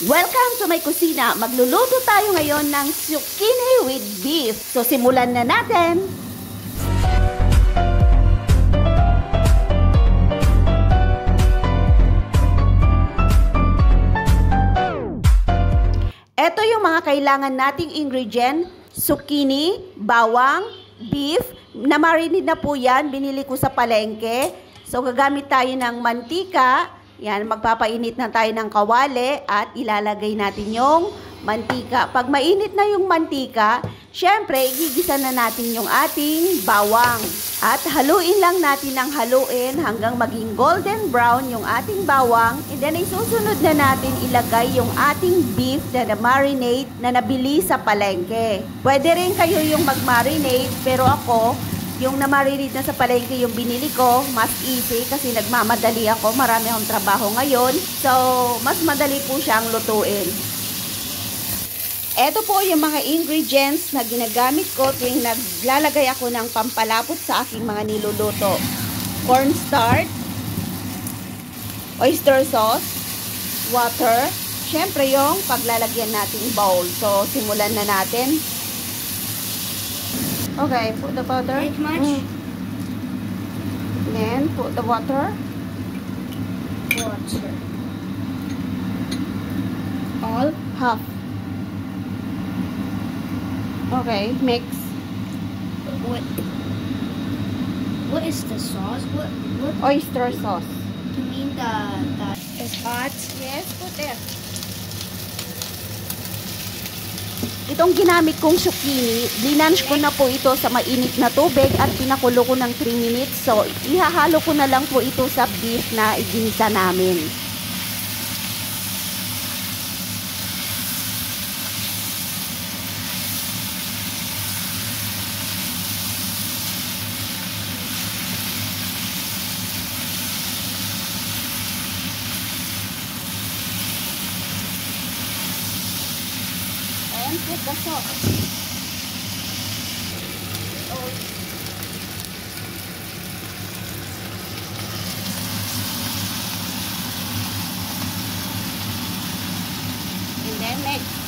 Welcome to my kusina. Magluluto tayo ngayon ng zucchini with beef. So simulan na natin. Ito yung mga kailangan nating ingredient. Zucchini, bawang, beef. Na-marinate na po yan. Binili ko sa palengke. So gagamit tayo ng mantika. Yan, magpapainit na tayo ng kawali at ilalagay natin yung mantika. Pag mainit na yung mantika, syempre, igigisa na natin yung ating bawang. At haluin lang natin ng haluin hanggang maging golden brown yung ating bawang. And then, isusunod na natin ilagay yung ating beef na na-marinate na nabili sa palengke. Pwede rin kayo yung mag-marinate, pero ako, yung na-marinate na sa palengke yung binili ko, mas easy kasi nagmamadali ako. Marami akong trabaho ngayon. So, mas madali po siyang lutuin. Ito po yung mga ingredients na ginagamit ko tuwing naglalagay ako ng pampalapot sa aking mga niluluto. Cornstarch, oyster sauce, water, syempre yung paglalagyan nating bowl. So, simulan na natin. Okay, put the butter. Not much. Then put the water. Water. All? Half. Okay, mix. What is the sauce? What Oyster sauce. you mean the is hot? Yes, put there. Itong ginamit kong zucchini, blinanch ko na po ito sa mainit na tubig at pinakulo ko ng 3 minutes. So, ihahalo ko na lang po ito sa beef na iginisa namin. And put the sauce. And then next.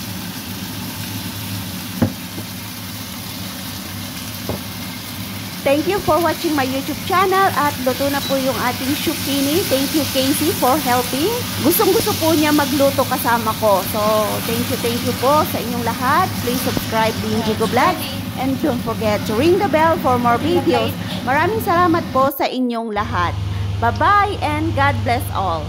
Thank you for watching my YouTube channel at luto na po yung ating zucchini. Thank you, Casey, for helping. Gustong-gusto po niya magluto kasama ko. So, thank you po sa inyong lahat. Please subscribe din Jigo Vlog. And don't forget to ring the bell for more videos. Maraming salamat po sa inyong lahat. Bye-bye and God bless all.